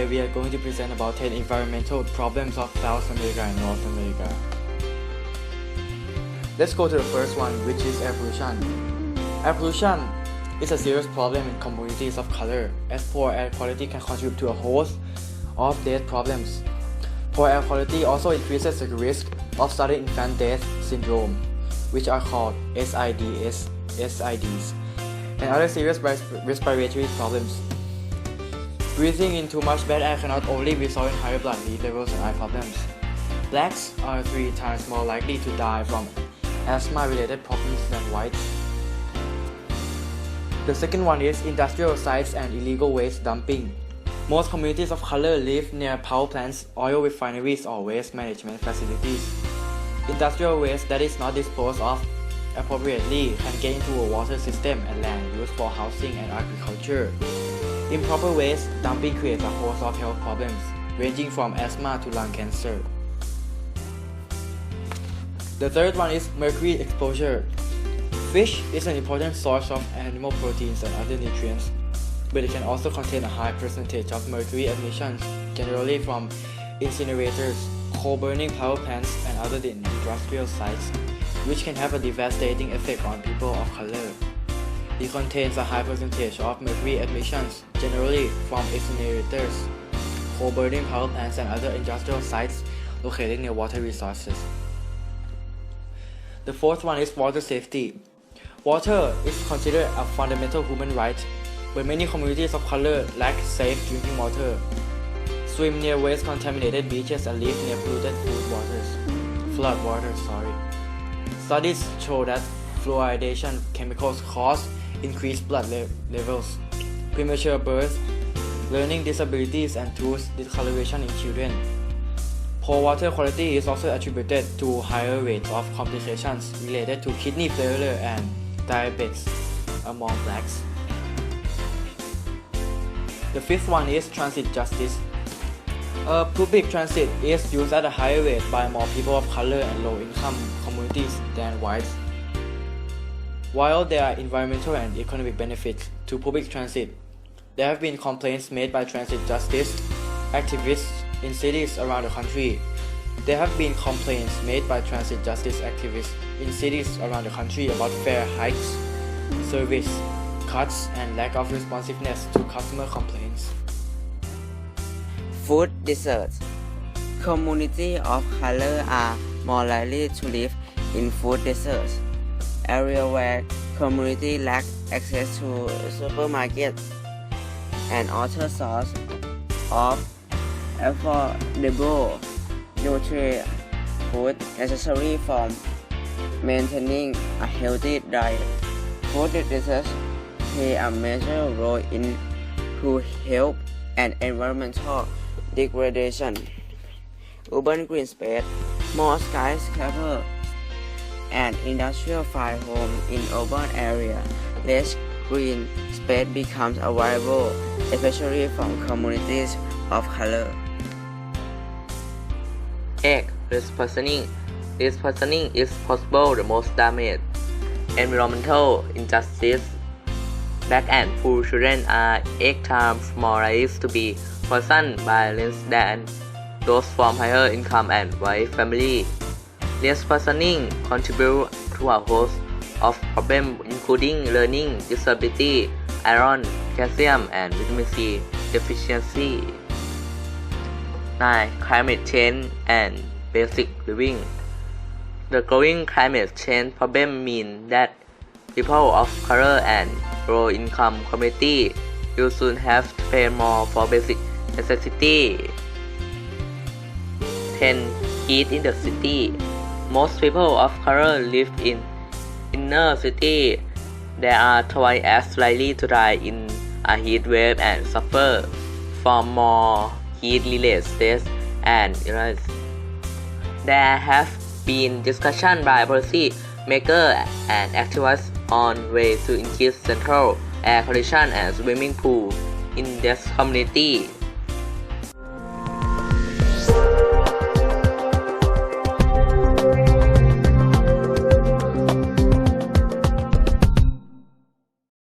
Today we are going to present about 10 environmental problems of South America and North America. Let's go to the first one, which is air pollution. Air pollution is a serious problem in communities of color, as poor air quality can contribute to a host of death problems. Poor air quality also increases the risk of sudden infant death syndrome, which are called SIDS, and other serious respiratory problems. Breathing in too much bad air can not only result in higher blood levels and eye problems. Blacks are 3 times more likely to die from asthma-related problems than whites. The second one is industrial sites and illegal waste dumping. Most communities of color live near power plants, oil refineries, or waste management facilities. Industrial waste that is not disposed of appropriately can get into a water system and land used for housing and agriculture. Improper waste dumping creates a host of health problems, ranging from asthma to lung cancer. The third one is mercury exposure. Fish is an important source of animal proteins and other nutrients, but it can also contain a high percentage of mercury emissions, generally from incinerators, coal-burning power plants, and other industrial sites, which can have a devastating effect on people of color. It contains a high percentage of mercury emissions, generally from incinerators, coal-burning power plants, and other industrial sites located near water resources. The fourth one is water safety. Water is considered a fundamental human right, but many communities of color lack safe drinking water, swim near waste-contaminated beaches, and live near polluted flood waters. Studies show that fluoridation chemicals cause increased blood levels, premature birth, learning disabilities, and tooth discoloration in children. Poor water quality is also attributed to higher rates of complications related to kidney failure and diabetes among blacks. The fifth one is transit justice. Public transit is used at a higher rate by more people of color and low-income communities than whites. While there are environmental and economic benefits to public transit, there have been complaints made by transit justice activists in cities around the country. There have been complaints made by transit justice activists in cities around the country about fare hikes, service cuts, and lack of responsiveness to customer complaints. Food deserts. Communities of color are more likely to live in food deserts, areas where communities lack access to supermarkets and other sources of affordable nutrient food necessary for maintaining a healthy diet. Food deserts play a major role in health and environmental degradation. Urban green space, more skyscrapers, and industrial field homes in urban areas. Less green space becomes available, especially from communities of color. Egg repositioning. Repositioning is possible the most damage. Environmental injustice. Black and poor children are 8 times more likely to be poisoned by less than those from higher income and white families. Repositioning contributes to a host of problems including learning disability, iron, calcium, and vitamin C deficiency. 9. Climate change and basic living. The growing climate change problem means that people of color and low-income communities will soon have to pay more for basic necessities. 10. Heat in the city. Most people of color live in inner city. They are twice as likely to die in a heat wave and suffer from more heat-related stress and illness. There have been discussions by policy makers and activists on ways to increase central air conditioning and swimming pools in this community.